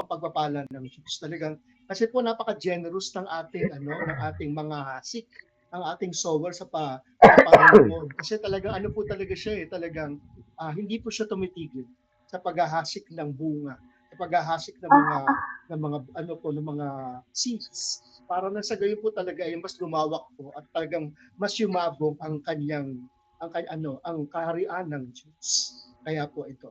ang pagpapala ng Diyos. Talagang kasi po napaka-generous ng ating ng ating mga hasik, ang ating sower sa Panginoon. Kasi talagang po talaga siya talagang hindi po siya tumitigil sa paghahasik ng bunga, sa paghahasik ng mga seeds. Para na sa gayon po talaga ay mas lumawak po at talagang mas yumabong ang ang kaharian ng Diyos. Kaya po ito.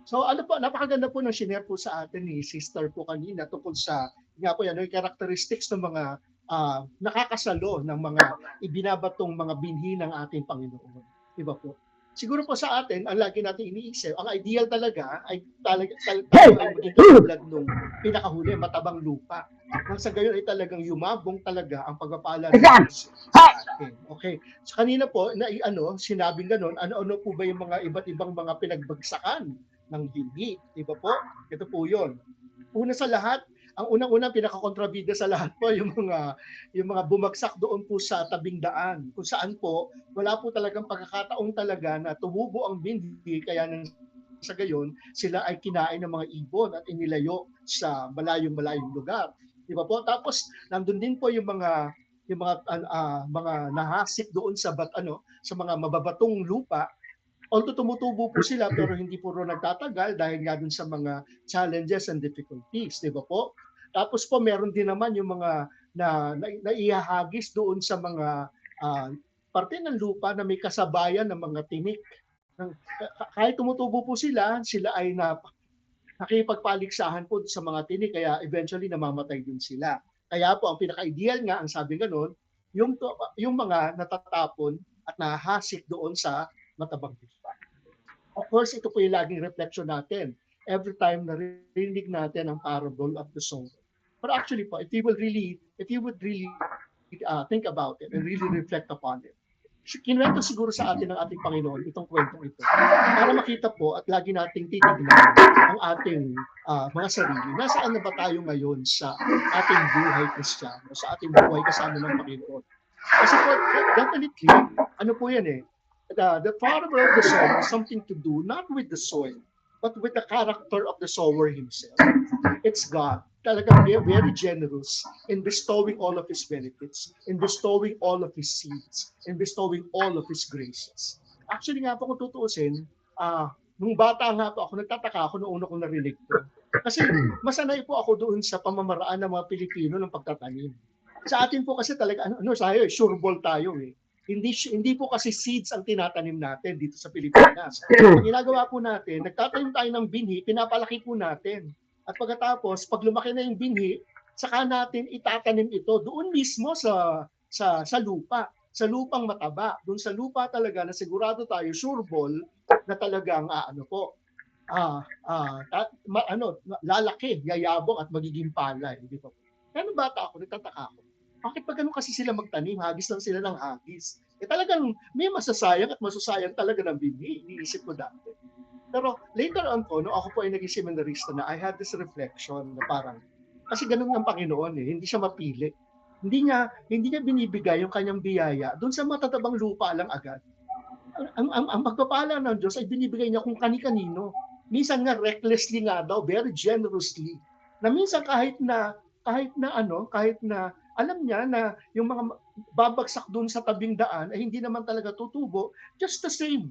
So napakaganda po ng shinare po sa atin ni Sister po kanina tungkol sa yung characteristics ng mga nakakasalo ng mga ibinabatong mga binhi ng ating Panginoon. Diba po? Siguro po sa atin, ang lagi natin iniisip, ang ideal talaga ay tayo ay maging katulad nung pinakahuli, matabang lupa. Nang sa gayon ay talagang yumabong talaga ang pagpapala ng Diyos sa atin. Okay. So kanina po, sinabing ganun, ano po ba yung mga iba't ibang mga pinagbagsakan ng binhi? Diba po? Ito po yun. Una sa lahat, ang unang-unang pinakakontrabida sa lahat po yung mga bumagsak doon po sa tabing daan kung saan po wala po talagang pagkakataong talaga na tumubo ang binhi kaya sa gayon sila ay kinain ng mga ibon at inilayo sa malayong lugar. Di ba po? Tapos nandun din po yung mga nahasik doon sa sa mga mababatong lupa. Although tumutubo po sila pero hindi po nagtatagal dahil nga dun sa mga challenges and difficulties, di ba po? Tapos po meron din naman yung mga naihahagis doon sa mga parte ng lupa na may kasabayan ng mga tinik. Kahit tumutubo po sila ay nakipagpaligsahan po sa mga tinik kaya eventually namamatay din sila. Kaya po ang pinaka-ideal nga ang sabi ganun, yung mga natatapon at nahasik doon sa matabang lupa. Of course, ito po yung laging reflection natin every time na narinig natin ang parable of the sower. But actually po, if you would really think about it and really reflect upon it, kinuwento siguro sa atin ng ating Panginoon itong kwentong ito para makita po at lagi nating titignan ang ating mga sarili. Nasaan na ba tayo ngayon sa ating buhay Kristiyano, sa ating buhay kasama ng Panginoon? Kasi po, definitely, po yan the parable of the sower has something to do not with the soil, but with the character of the sower himself. It's God. Talagang very generous in bestowing all of His benefits, in bestowing all of His seeds, in bestowing all of His graces. Actually nga po kung tutuusin, nung bata nga po ako, nagtataka ako nung una kong narinig ko. Kasi masanay po ako doon sa pamamaraan ng mga Pilipino ng pagtatanim. Sa atin po kasi talaga, sure ball tayo eh. Hindi po kasi seeds ang tinatanim natin dito sa Pilipinas. Ang ginagawa po natin, nagtatanim tayo ng binhi, pinapalaki po natin. At pagkatapos, pag lumaki na yung binhi, saka natin itatanim ito doon mismo sa lupa, sa lupang mataba. Doon sa lupa talaga na sigurado tayo, sure ball, na talagang lalaki, yayabong at magiging palay. Di ba? Kaya nung bata ako, nagtataka ako. Bakit pa ganun kasi sila magtanim? Hagis lang sila ng hagis. Talagang may masasayang at masusayang talaga ng binhi. Iniisip ko dati. Pero later on po, nung ako po ay naging seminarista na, I had this reflection na parang, kasi ganun ng Panginoon hindi siya mapili. Hindi niya binibigay yung kanyang biyaya doon sa matatabang lupa lang agad. Ang pagpapala ng Diyos ay binibigay niya kung kani-kanino. Minsan nga recklessly nga daw, very generously. Na minsan kahit na alam niya na yung mga babagsak doon sa tabing daan ay hindi naman talaga tutubo, just the same.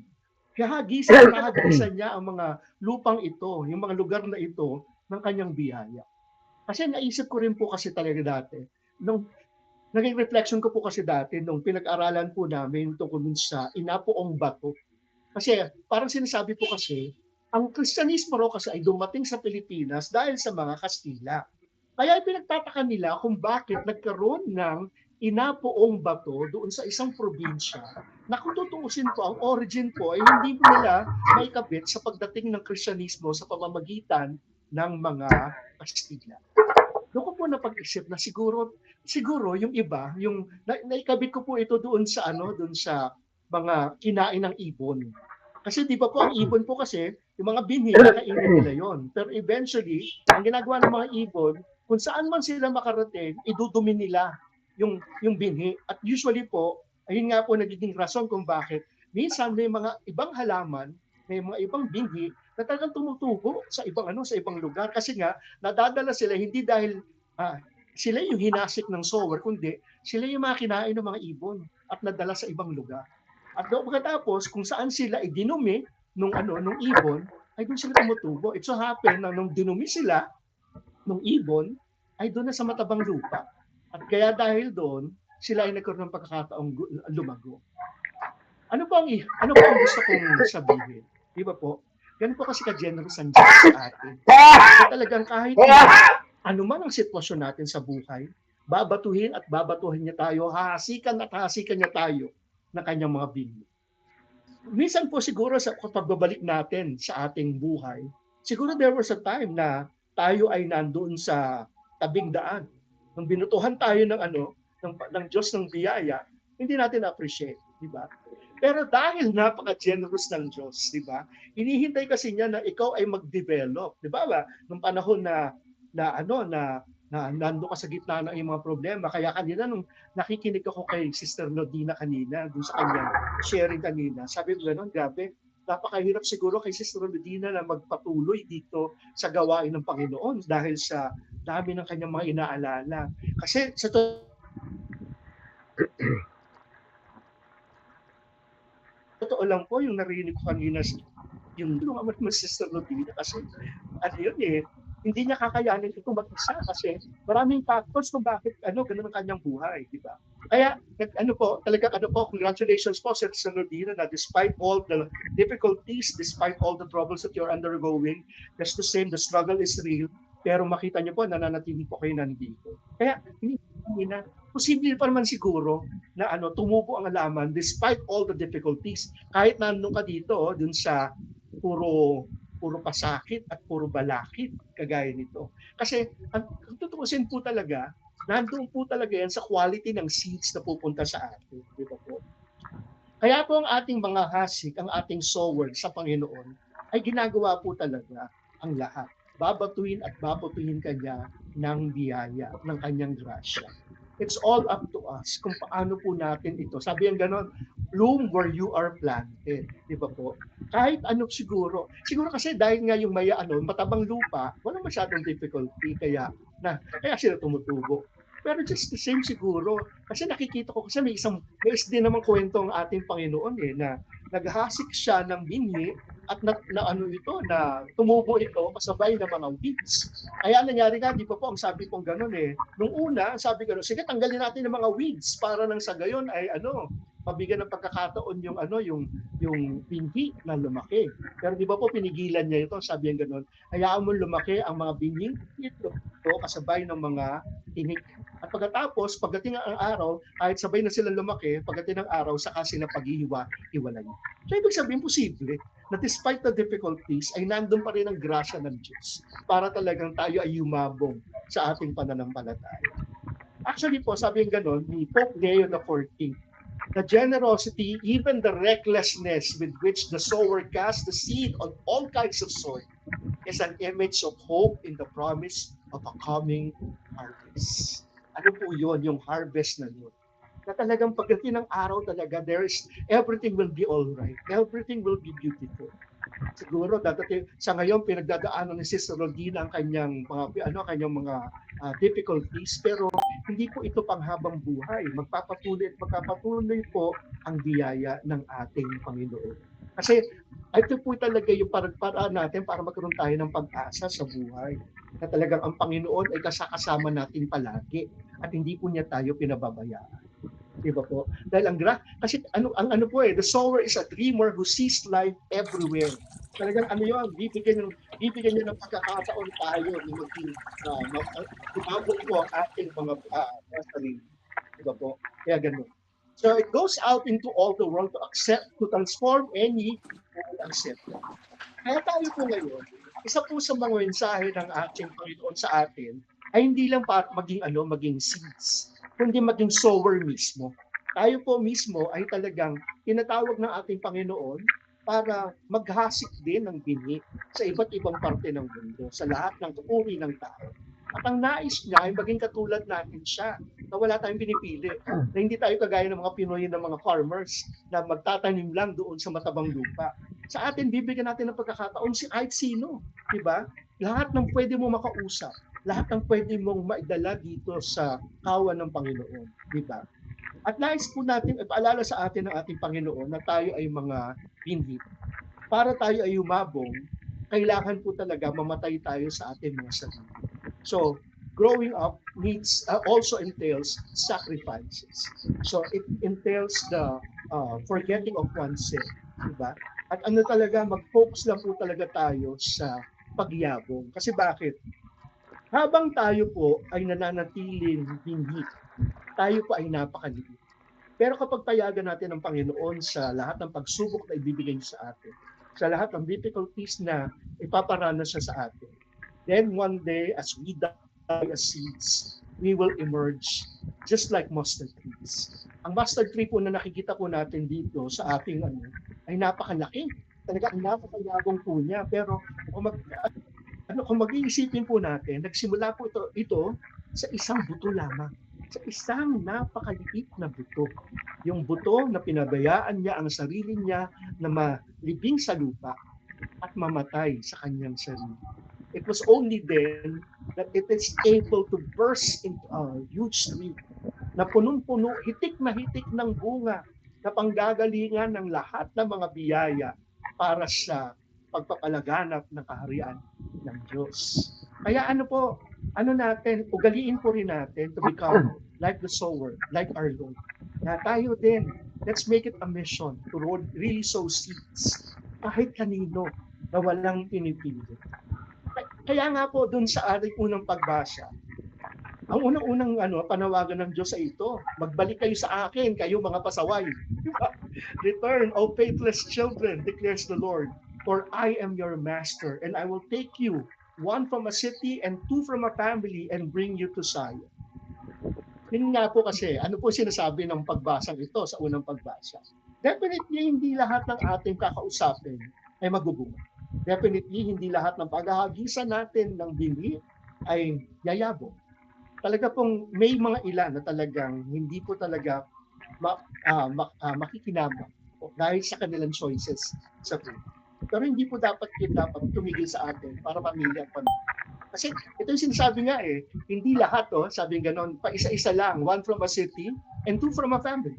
Hahagisan niya ang mga lupang ito, yung mga lugar na ito ng kanyang biyaya. Kasi naisip ko rin po kasi talaga dati, naging reflection ko po kasi dati nung pinag-aralan po namin tungkol sa inapoong bato. Kasi parang sinasabi po kasi, ang Kristyanismo raw kasi ay dumating sa Pilipinas dahil sa mga Kastila. Kaya pinagtataka nila kung bakit nagkaroon ng inapoong bato doon sa isang probinsya na kung tutuusin po, ang origin po ay hindi po nila maikabit sa pagdating ng Kristyanismo sa pamamagitan ng mga Kastila. Doon ko po napag-isip na siguro yung iba, yung naikabit ko po ito doon sa mga kinain ng ibon. Kasi di ba po ang ibon po kasi, yung mga binhi, nakainin nila yon. Pero eventually, ang ginagawa ng mga ibon, kung saan man sila makarating, idudumi nila yung binhi. At usually po, ayun nga po nagiging rason kung bakit minsan may mga ibang halaman, may mga ibang binhi na talagang tumutubo sa ibang sa ibang lugar kasi nga nadadala sila hindi dahil sila yung hinasik ng sower, kundi sila yung mga kinain ng mga ibon at nadala sa ibang lugar. At pagkatapos kung saan sila idinumi nung ibon, ay doon sila tumutubo. It so happen na nung dinumi sila nung ibon, ay doon na sa matabang lupa. At kaya dahil doon, sila ay nagkaroon ng pagkakataong lumago. Ano po ang gusto kong sabihin? Di ba po? Ganun po kasi ka-generous ang Diyos sa atin. Na talagang kahit ano man ang sitwasyon natin sa buhay, babatuhin at babatuhin niya tayo, hahasikan at hahasikan niya tayo ng kanyang mga binhi. Minsan po siguro sa pagbabalik natin sa ating buhay, siguro there was a time na tayo ay nandoon sa tabing daan. Nung binutuhan tayo ng Diyos ng biyaya, hindi natin appreciate, di ba? Pero dahil napaka-generous ng Diyos, di ba? Hinihintay kasi niya na ikaw ay mag-develop, di ba? Nung panahon na nando ka sa gitna ng iyong mga problema. Kaya kanina nung nakikinig ako kay Sister Nodina kanina, dun sa kanyang sharing kanina, sabi ko gano'n, grabe, napakahirap siguro kay Sister Nodina na magpatuloy dito sa gawain ng Panginoon dahil sa dami ng kanyang mga inaalala. Kasi sa totoo lang po, yung narinig ko kanina, yung naman mo Sister Nodina, kasi yun hindi niya kakayanin ito mag-isa kasi maraming factors kung bakit ganun ang kanyang buhay, di ba? Kaya congratulations po Sister Nodina na despite all the difficulties, despite all the troubles that you're undergoing, just the same, the struggle is real, pero makita niyo po nananatili po kayo nandito. Kaya posible pa naman siguro na tumubo ang halaman despite all the difficulties. Kahit nandun ka dito, dun sa puro pasakit at puro balakid kagaya nito. Kasi ang tutuusin po talaga, nandoon po talaga yan sa quality ng seeds na pupunta sa atin. Di ba po? Kaya po ang ating mga hasik, ang ating sower sa Panginoon, ay ginagawa po talaga ang lahat. Babatuhin at babatuhin kanya ng biyaya, ng kanyang grasya. It's all up to us kung paano po natin ito. Sabi ang ganon, bloom where you are planted. Di ba po? Kahit siguro kasi dahil nga yung matabang lupa, walang masyadong difficulty, kaya sila tumutubo. Pero just the same siguro, kasi nakikita ko kasi may din naman kwento ang ating Panginoon na naghasik siya ng binhi at na tumubo ito kasabay ng mga weeds. Kaya nangyari nga, di pa po ang sabi kong gano'n nung una, sabi ko, sige tanggalin natin ng mga weeds para nang sa gayon ay mabigyan ng pagkakataon yung binhi na lumaki. Pero di ba po pinigilan niya ito, sabi ang gano'n, hayaan mo lumaki ang mga binhing ito kasabay ng mga tinik. At pagdating ang araw, kahit sabay na sila lumaki, pagdating ng araw, saka sila paghihiwa-hiwalay. So ibig sabihin, posible na despite the difficulties, ay nandun pa rin ang grasya ng Diyos para talagang tayo ay yumabong sa ating pananampalataya. Actually po, sabi yung gano'n ni Pope Leo XIV, the generosity, even the recklessness with which the sower casts the seed on all kinds of soil is an image of hope in the promise of a coming harvest. Ano po yun, yung harvest na yun? Na talagang pagdating ng araw talaga, everything will be all right. Everything will be beautiful. Siguro sa ngayon pinagdadaanan ni Sister Rodina ang kanyang mga difficulties, pero hindi po ito panghabang buhay. Magpapatuloy po ang biyaya ng ating Panginoon. Kasi ito po talaga yung paraan natin para magkaroon tayo ng pag-asa sa buhay. Na talagang ang Panginoon ay kasama natin palagi at hindi po niya tayo pinababayaan. Diba po? Dahil kasi ang po the sower is a dreamer who sees life everywhere. Talagang bibigyan niya ng pagkakataon tayo na maging lumabog po ang ating mga sarili. Diba po? Kaya ganun. So it goes out into all the world to transform any and accept. Kaya tayo po ngayon, isa po sa mga mensahe ng ating Panginoon sa atin ay hindi lang para maging seeds, kundi maging sower mismo. Tayo po mismo ay talagang tinatawag ng ating Panginoon para maghasik din ng binhi sa iba't ibang parte ng mundo, sa lahat ng uri ng tao. At ang nais niya ay maging katulad natin siya, na wala tayong pinipili, na hindi tayo kagaya ng mga Pinoy ng mga farmers na magtatanim lang doon sa matabang lupa. Sa atin, bibigyan natin ng pagkakataon si kahit sino, di ba? Lahat ng pwede mo makausap, lahat ng pwede mong maidala dito sa kawan ng Panginoon, di ba? At nais po natin ipaalala sa atin ng ating Panginoon na tayo ay mga binhi. Para tayo ay umabong, kailangan po talaga mamatay tayo sa ating mga sarili. So, growing up needs also entails sacrifices. So, it entails the forgetting of oneself, diba? At ano talaga, mag-focus lang po talaga tayo sa pagyabong. Kasi bakit? Habang tayo po ay nananatiling binhi, tayo po ay napakaliit. Pero kapag payagan natin ang Panginoon sa lahat ng pagsubok na ibibigay niya sa atin, sa lahat ng difficulties na ipaparanas siya sa atin, then one day, as we die as seeds, we will emerge just like mustard trees. Ang mustard tree po na nakikita po natin dito sa ating ay napakalaki. Talaga ang napakayabong po niya. Pero kung mag-iisipin po natin, nagsimula po ito sa isang buto lamang. Sa isang napakaliit na buto. Yung buto na pinabayaan niya ang sarili niya na malibing sa lupa at mamatay sa kanyang sarili. It was only then that it is able to burst into a huge tree na punong-puno, hitik na hitik ng bunga na panggagalingan ng lahat ng mga biyaya para sa pagpapalaganap ng kaharian ng Diyos. Kaya ugaliin po rin natin to become like the sower, like our Lord. Na tayo din, let's make it a mission to really sow seeds kahit kanino na walang pinipili. Kaya nga po dun sa ating unang pagbasa, ang unang-unang panawagan ng Diyos sa ito, magbalik kayo sa akin, kayo mga pasaway. Return, O faithless children, declares the Lord, for I am your master, and I will take you, one from a city and two from a family, and bring you to Zion. Yun nga po kasi, ano po sinasabi ng pagbasang ito sa unang pagbasa? Definitely, hindi lahat ng ating kakausapin ay magbubunga. Definitely, hindi lahat ng paghahagisan natin ng binhi ay yayabong. Talaga pong may mga ilan na talagang hindi po talaga makikinabang dahil sa kanilang choices sa buhay. Pero hindi po dapat tumigil sa atin para pamilya pa. Kasi ito yung sinasabi nga hindi lahat sabi ganon, pa isa-isa lang, one from a city and two from a family.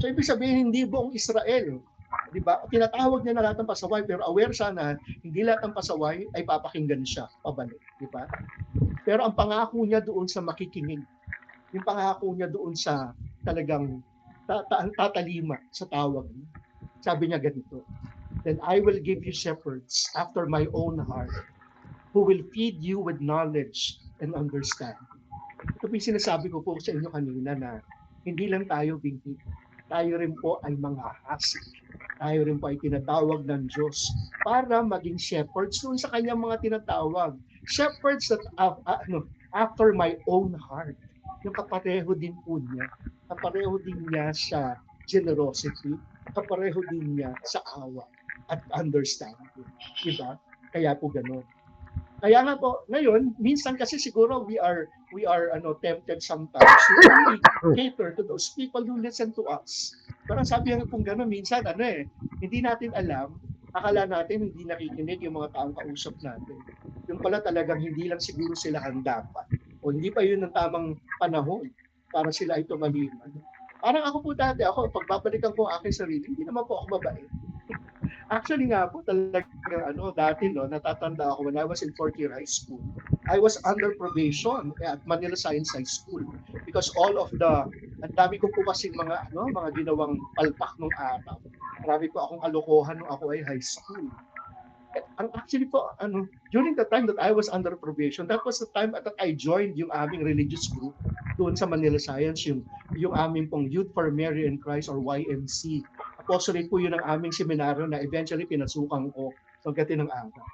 So ibig sabihin hindi buong Israel, di ba? Tinatawag niya na lahat ng pasaway pero aware siya na hindi lahat ng pasaway ay papakinggan siya pabalik, di ba? Pero ang pangako niya doon sa makikinig, yung pangako niya doon sa talagang tatalima sa tawag niya. Sabi niya ganito, then I will give you shepherds after my own heart, who will feed you with knowledge and understanding. Ito po yung sinasabi ko po sa inyo kanina na hindi lang tayo binhi, tayo rin po ay mga hasik. Tayo rin po ay tinatawag ng Diyos para maging shepherds doon sa kanyang mga tinatawag. Shepherds that after my own heart. Yung kapareho din po niya. Kapareho din niya sa generosity. Kapareho din niya sa awa at understanding. Diba? Kaya po ganun. Kaya nga po, ngayon, minsan kasi siguro we are tempted sometimes to only cater to those people who listen to us. Pero sabi nga kung gano'n, minsan hindi natin alam, akala natin hindi nakikinig yung mga taong kausap natin. Yung pala talagang hindi lang siguro sila handa pa. O hindi pa yun ang tamang panahon para sila ay tumaliman. Parang ako po dati, pagbabalikan ko ang aking sarili, hindi naman po ako mabait. Actually nga po talaga dati natatanda ako when I was in fourth year high school. I was under probation at Manila Science High School because all of ang dami ko po kasi mga ginawang palpak nung araw. Marami po akong kalokohan nung ako ay high school. Actually po, during the time that I was under probation, that was the time that I joined yung aming religious group doon sa Manila Science, yung aming pong Youth for Mary and Christ or YMC. Apostolate po yun ang aming seminaryo na eventually pinasukan ko pagdating ng araw.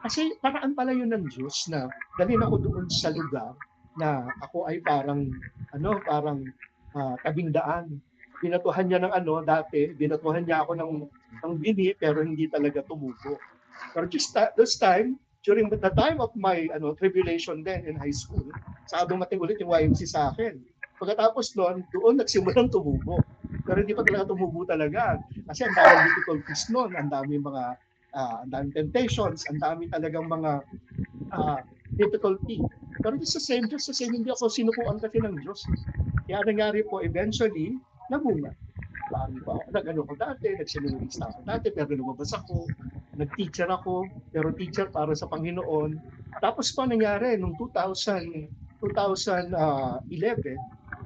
Kasi paraan pala yun ng Diyos na dalhin ako doon sa lugar na ako ay parang tabing daan. Binatuhan niya binatuhan niya ako ng binhi pero hindi talaga tumubo. Pero just those time, during the time of my tribulation then in high school, saka dumating ulit yung YMC sa akin. Pagkatapos doon nagsimulang tumubo. Pero hindi pa talaga tumubo talaga. Kasi ang daming difficulties noon, ang daming temptations, ang daming talagang mga difficulty. Pero just the same, hindi ako sinukuan kasi ng Diyos. Kaya nangyari po, eventually, nabunga. Paano ba ako? Nag-ano ko dati, nagseminarista ako dati, pero lumabas ako, nag-teacher ako, pero teacher para sa Panginoon. Tapos pa nangyari, nung 2011,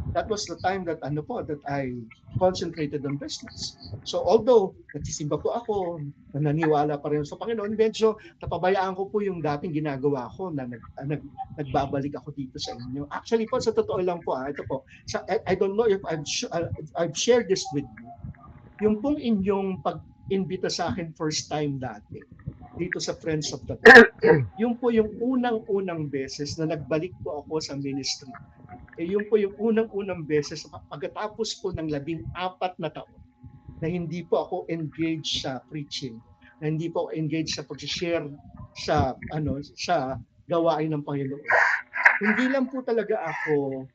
that was the time that that I concentrated on business. So although nagsisimba po ako, naniniwala pa rin sa Panginoon, medyo napabayaan ko po yung dating ginagawa ko na nagbabalik ako dito sa inyo. Actually po, sa totoo lang po, ito po, I don't know if I've shared this with you. Yung pong inyong pag-imbita sa akin first time dati, dito sa Friends of the Bar, yung po yung unang-unang beses na nagbalik po ako sa ministry. Yun po yung unang-unang beses pagkatapos po ng 14 na taon na hindi po ako engaged sa preaching, na hindi po ako engaged sa pag-share sa gawain ng Panginoon. Hindi lang po talaga ako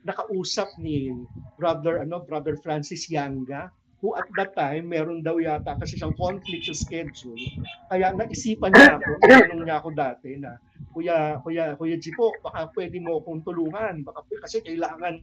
nakausap ni Brother Francis Yanga, who at that time meron daw yata kasi siyang conflict sa schedule. Kaya naisipan niya ako, tinanong niya ako dati na Kuya G po, baka pwede mo akong tulungan, baka kasi kailangan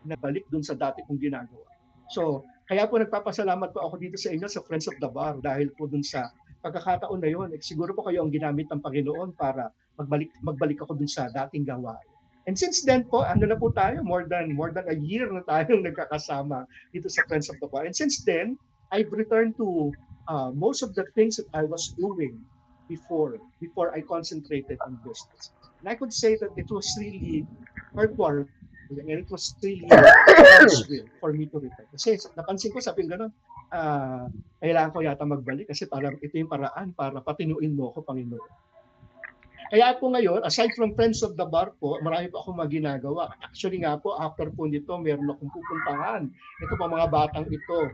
na balik dun sa dati kong ginagawa. So, kaya po nagpapasalamat po ako dito sa inyo sa Friends of the Bar dahil po dun sa pagkakataon na yun, siguro po kayo ang ginamit ng Panginoon para magbalik ako dun sa dating gawain. And since then po, na po tayo, more than a year na tayong nagkakasama dito sa Friends of the Bar. And since then, I've returned to most of the things that I was doing before I concentrated on business. And I could say that it was really heartwarming and it was really God's will for me to return. Kasi napansin ko, sabi gano'n, kailangan ko yata magbalik kasi parang ito yung paraan para patinuin mo ako, Panginoon. Kaya po ngayon, aside from Friends of the Bar po, marami po akong ginagawa. Actually nga po, after po nito, meron akong pupuntahan. Ito po mga batang ito.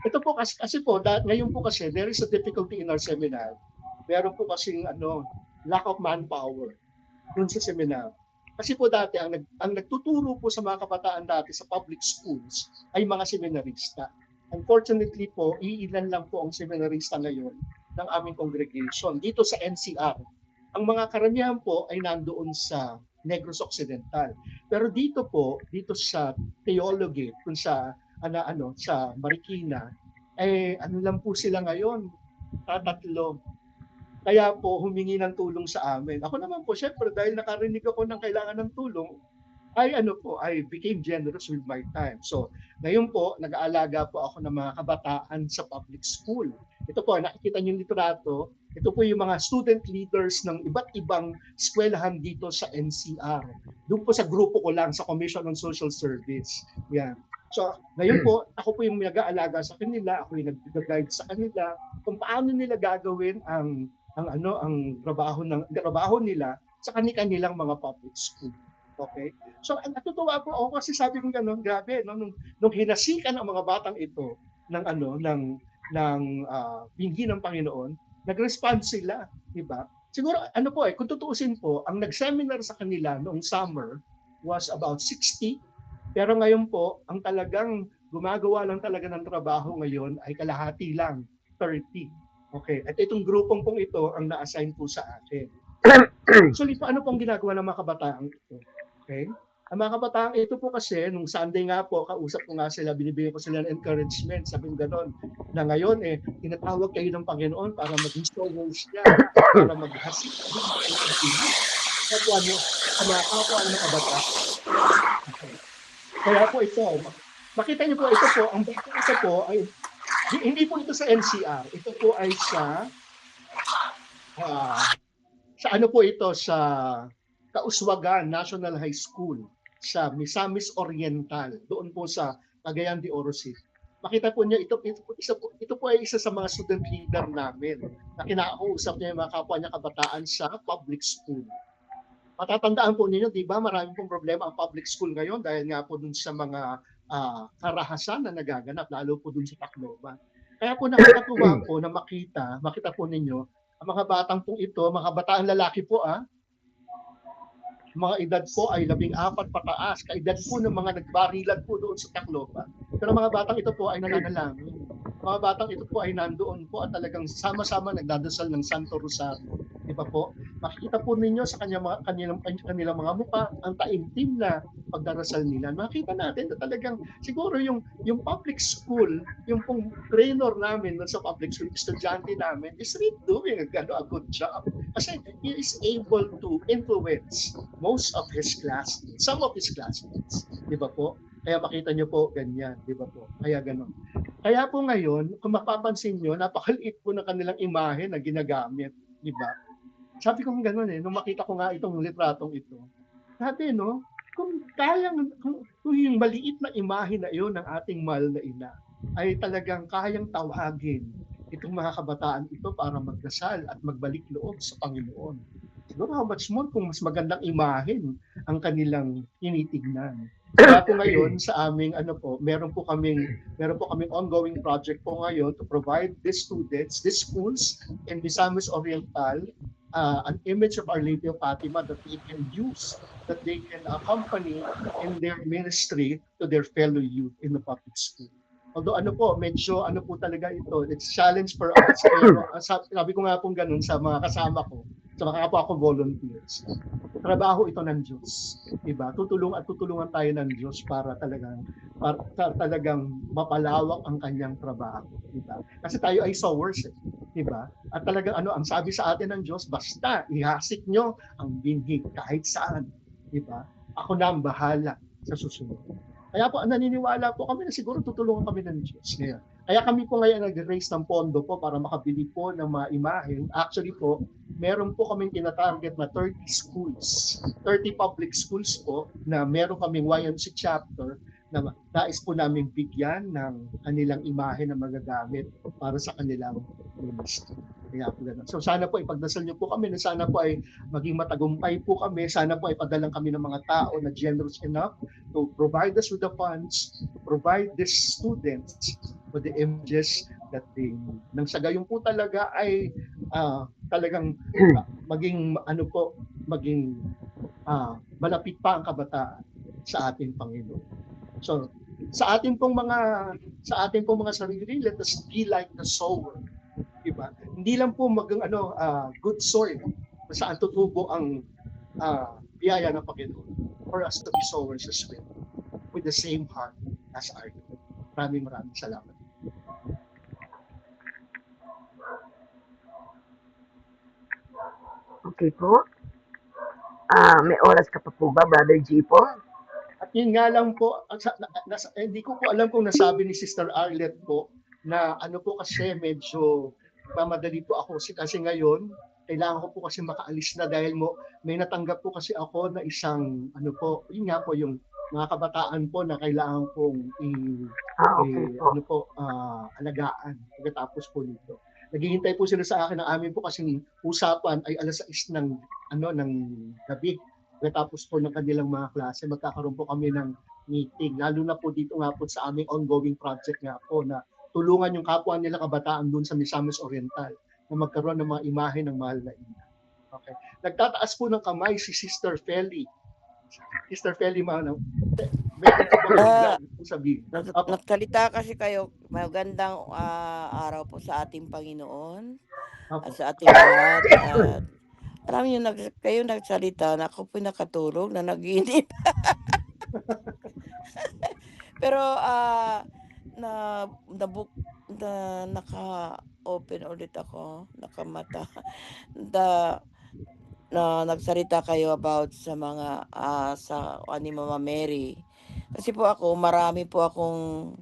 Ito po kasi po, ngayon po kasi, there is a difficulty in our seminar. Meron po kasing lack of manpower dun sa seminar. Kasi po dati, ang nagtuturo po sa mga kabataan dati sa public schools ay mga seminarista. Unfortunately po, iilan lang po ang seminarista ngayon ng aming congregation dito sa NCR. Ang mga karamihan po ay nandoon sa Negros Occidental. Pero dito sa theology, kung sa sa Marikina, lang po sila ngayon, tatatlo. Kaya po humingi ng tulong sa amin. Ako naman po, syempre, dahil nakarinig ako ng kailangan ng tulong, I became generous with my time. So, ngayon po, nag-aalaga po ako ng mga kabataan sa public school. Ito po, nakikita niyo yung litrato, ito po yung mga student leaders ng iba't ibang eskwelahan dito sa NCR. Doon po sa grupo ko lang, sa Commission on Social Service. Yan. So, ngayon po, ako po yung nag-aalaga sa kanila, ako yung nag-guide sa kanila kung paano nila gagawin ang trabaho nila sa kanilang mga public school. Okay? So, natutuwa po ako kasi sabi ko gano'n, grabe, no? Nung hinasikan ang mga batang ito ng binhi ng Panginoon, nag-respond sila, di ba? Siguro, kung tutuusin po, ang nag-seminar sa kanila noong summer was about 60, pero ngayon po, ang talagang gumagawa lang talaga ng trabaho ngayon ay kalahati lang, 30. Okay, at itong grupong pong ito ang na-assign po sa akin. Actually, paano pong ginagawa ng mga kabataang ito? Okay? Ang mga kabataang ito po kasi, nung Sunday nga po, kausap ko nga sila, binibigyan ko sila ng encouragement, sabi ko gano'n, na ngayon, tinatawag kayo ng Panginoon para maging sowers niya, para maghasik. Kapwa nyo, sa mga kapwa ng kabata. Okay. Kaya po ito, makita niyo po, ito po ay hindi po ito sa NCR. Ito po ay sa sa Kauswagan National High School sa Misamis Oriental, doon po sa Cagayan de Oro City. Makita po niyo, ito po ay isa sa mga student leader namin na kinakausap niya yung mga kapwa niya kabataan sa public school. Matatandaan po ninyo, di ba, marami pong problema ang public school ngayon dahil nga po dun sa mga karahasan na nagaganap, lalo po dun sa Tacloban. Kaya po nakakatuwa po na makita po ninyo, ang mga batang pong ito, mga kabataan lalaki po mga edad po ay 14 pataas, kaedad po ng mga nagbarilan po doon sa Tacloban. Pero mga batang ito po ay nananalangin. Mga batang ito po ay nandoon po at talagang sama-sama nagdadasal ng Santo Rosario. Di ba po? Makikita po ninyo sa kanilang mga mukha ang taimtim na pagdarasal nila. Makita natin na talagang siguro yung public school, yung pong trainer namin sa public school, estudyante namin, is really doing a good job. Kasi he is able to influence most of his classmates, some of his classmates. Di ba po? Kaya makita nyo po ganyan, di ba po? Kaya ganun. Kaya po ngayon, kung mapapansin nyo, napakaliit po ng kanilang imahe na ginagamit, di ba? Sabi ko gano'n nung makita ko nga itong litratong ito. Sabi, no, kung yung maliit na imahe na iyon ng ating mahal na ina, ay talagang kayang tawagin itong mga kabataan ito para magdasal at magbalik loob sa Panginoon. Siguro how much more kung mas magandang imahen ang kanilang tinitignan. Kaya po ngayon sa aming meron po kaming ongoing project po ngayon to provide these students, these schools in Misamis Oriental an image of Our Lady of Fatima that they can use, that they can accompany in their ministry to their fellow youth in the public school. Although medyo po talaga ito, it's challenge for us, pero sabi ko nga pong ganun sa mga kasama ko, sa mga kapwa ko volunteers. Trabaho ito ng Diyos. Diba? Tutulungan tayo ng Diyos para talagang mapalawak ang kanyang trabaho. Diba? Kasi tayo ay sowers. Diba? At talagang ang sabi sa atin ng Diyos, basta ihasik nyo ang binhi kahit saan. Diba? Ako na ang bahala sa susunod. Kaya po, naniniwala po kami na siguro tutulungan kami ng Diyos ngayon. Kaya kami po ngayon nag-raise ng pondo po para makabili po ng mga imahen. Actually po, meron po kaming tinatarget na 30 schools, 30 public schools po na meron kaming YMC chapter na nais po namin bigyan ng kanilang imahe na magagamit para sa kanilang ministry. Kaya po ganun. So sana po ipagdasal niyo po kami na sana po ay maging matagumpay po kami. Sana po ay padalang kami ng mga tao na generous enough to provide us with the funds, provide these students with the images that they need. Nang sa gayon po talaga ay talagang maging malapit pa ang kabataan sa ating Panginoon. So sa ating pong mga sarili, let us be like the sower. Diba? Hindi lang po good soil saan tutubo ang biyaya ng Panginoon for us to be sowers as well with the same heart as our God. Maraming salamat. Okay po. May oras ka pa po ba, Brother G po? At yun nga lang po, hindi ko po alam kung nasabi ni Sister Arlette po na po kasi medyo mamadali po ako kasi ngayon kailangan ko po kasi makaalis na dahil may natanggap po kasi ako na isang yun nga po yung mga kabataan po na kailangan pong alagaan pagkatapos po nito. Naghihintay po sila sa akin, ang amin po kasing usapan ay 6:00 ng gabi. Pagkatapos po ng kanilang mga klase, magkakaroon po kami ng meeting. Lalo na po dito nga po sa aming ongoing project nga po na tulungan yung kapwa nila kabataan doon sa Misamis Oriental na magkaroon ng mga imahe ng mahal na ina. Okay. Nagtataas po ng kamay si Sister Feli. Sister Feli, meron po ba sabihin? Nagsalita kasi kayo, magandang araw po sa ating Panginoon at sa ating lahat. At marami kayo nagsalita na ako po nakatulog na naginip. Pero naka-open ulit ako, nakamata. Na nagsalita kayo about sa mga sa ni Mama Mary. Kasi po ako, marami po akong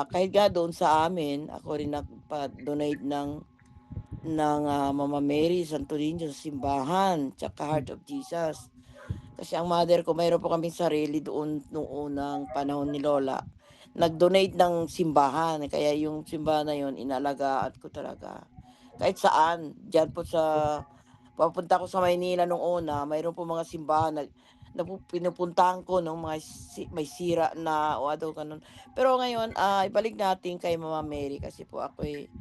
kahit nga doon sa amin, ako rin nagpa-donate ng Mama Mary, Santo Niño sa simbahan, tsaka Heart of Jesus. Kasi ang mother ko, mayroon po kaming sarili doon nung unang panahon ni Lola. Nag-donate ng simbahan, kaya yung simbahan na yun, inalagaan ko talaga. Kahit saan, dyan po papunta ko sa Maynila nung una, mayroon po mga simbahan pinupuntahan ko nung mga may sira na o ano ganun. Pero ngayon, ibalik natin kay Mama Mary kasi po ako'y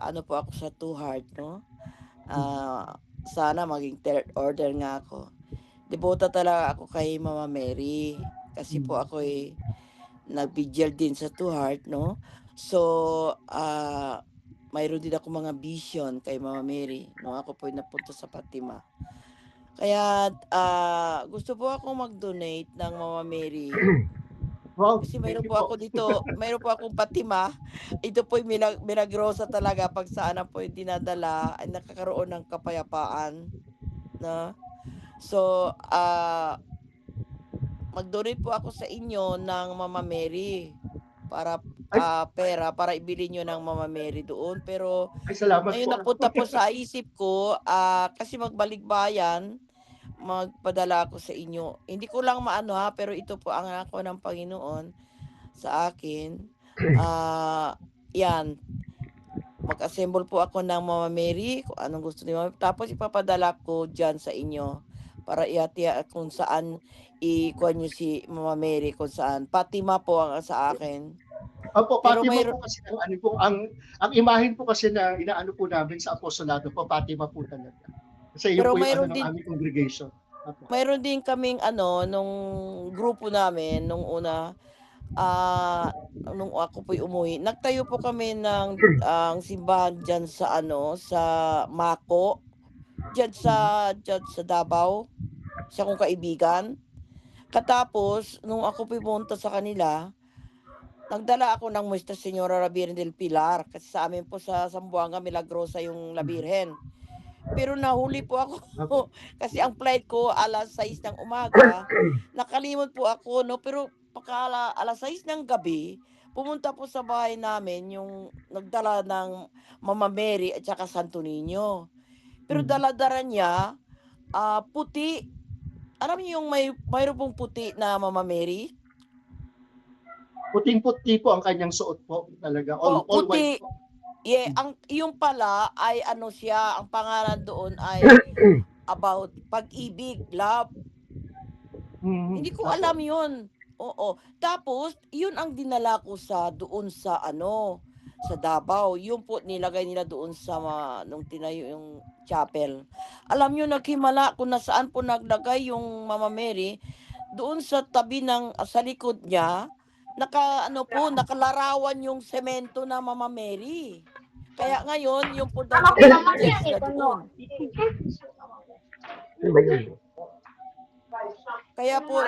ano po ako sa Two Heart, no? Sana maging third order nga ako. Debota talaga ako kay Mama Mary kasi po ako'y nag-vigil din sa Two Heart, no? So, mayroon din ako mga vision kay Mama Mary nung ako po'y napunta sa Fatima. Kaya gusto po akong mag-donate ng Mama Mary. Wow, Kasi thank mayroon you po ako po. dito, mayroon po akong Fatima. Ito po'y milagrosa talaga pag saan po'y dinadala ay nakakaroon ng kapayapaan, no? So, mag-donate po ako sa inyo ng Mama Mary para Ay, pera para ibili nyo ng Mama Mary doon. Pero ay salamat ngayon po. napunta po sa isip ko, kasi magbalikbayan, magpadala ako sa inyo. Hindi ko lang maano pero ito po ang ako ng Panginoon sa akin. Yan, mag-assemble po ako ng Mama Mary, kung anong gusto ni Mama. Tapos ipapadala ko dyan sa inyo para ihati kung saan ikuha nyo si Mama Mary, kung saan. Fatima po ang sa akin. Opo, Pero Fatima mayroon, po kasi ang imahen po kasi na inaano po namin sa apostolado po, Fatima po talaga. Kasi yun pero po yung mayroon ng din aming congregation. Opo. mayroon din kaming nung grupo namin nung una, nung ako po'y umuwi, nagtayo po kami ng ang simbahan diyan sa sa Mako, diyan sa Davao, isa kong kaibigan. Katapos nung ako pumunta sa kanila, nagdala ako ng Nuestra Señora La Virgen del Pilar kasi sa amin po sa Zamboanga Milagrosa yung La Virgen. Pero nahuli po ako Opo. kasi ang flight ko 6:00 ng umaga, nakalimot po ako, no? Pero pagka 6:00 ng gabi, pumunta po sa bahay namin yung nagdala ng Mama Mary at saka Santo Niño. Pero dala-dala niya, puti. Alam niyo yung mayroon pong puti na Mama Mary? Puting-puti po ang kanyang suot po talaga. All white Puti. po. Yeah, yung pala ay siya, ang pangalan doon ay about pag-ibig, love. Hindi ko Opo. alam yun. Oo. Tapos, yun ang dinala ko doon sa sa Davao. Yun po nilagay nila doon sa nung tinayo yung chapel. Alam nyo, naghimala kung nasaan po naglagay yung Mama Mary. Doon sa tabi sa likod niya, nakalarawan yung semento na Mama Mary. Kaya ngayon, yung po daw bumibigyan sila doon. Ano ba yun? Kaya po,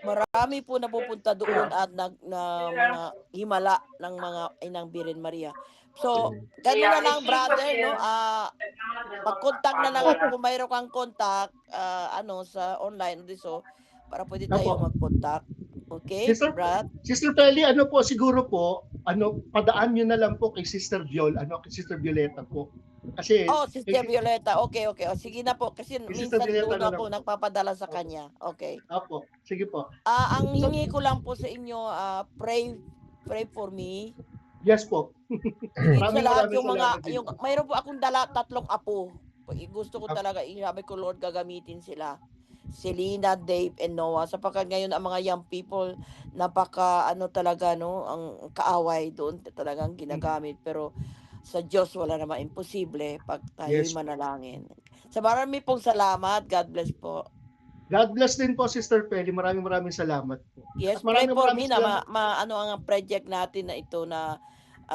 marami po napupunta doon at mga himala ng mga Inang Birhen Maria. So, gano'n na lang, brother, no? Mag-contact na lang ako kung mayroon kang contact, sa online, para pwede tayong Opo. mag-contact. Okay, Brad? Sister Pelly, siguro po, padaan nyo na lang po kay Sister kay Sister Violeta po. Kasi, Sister Violeta. Okay. O, sige na po. Kasi Sister minsan Violeta doon na ako lang. nagpapadala sa kanya. Okay. Opo, sige po. Ang hingi ko lang po sa inyo, pray for me. Yes po. Higit sa lahat Maraming yung salamat din po. mayroon po akong 3 apo. Gusto ko talaga, sabi ko, Lord, gagamitin sila. Selena, Dave, and Noah. Sapagkat ngayon ang mga young people, napaka talaga, no, ang kaaway doon talagang ginagamit. Pero sa Diyos wala naman imposible pag tayo'y Yes po. manalangin. Sa marami pong salamat. God bless po. God bless din po, Sister Pelly. Maraming salamat po. Yes, At pray for me na salamat. ang project natin na ito na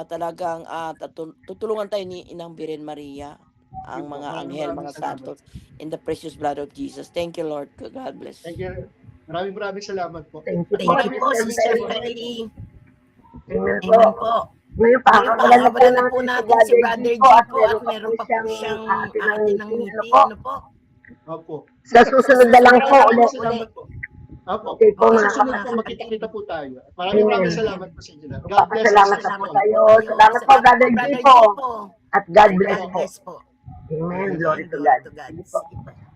talagang tutulungan tayo ni Inang Birhen Maria, ang mga anghel, Maraming mga salamat. santos, in the precious blood of Jesus. Thank you, Lord. God bless. Thank you. Maraming salamat po. Thank you Thank you po, Sister Pelly. Amen po. Amen po. Ngayon, Ngayon, na po natin si Brother G po at meron pa po siyang aatin ng meeting. Ano po? Opo. Sa susunod na lang po ulit. Salamat po. Opo. Okay po, mga Susunod po, kapatid. magkikita po tayo. Maraming salamat po sa inyo. God bless. Salamat us po all. kayo. Salamat po, Brother G po. At God bless God po. bless po. Amen. Glory to God. Glory to God. Sige po. Sige po.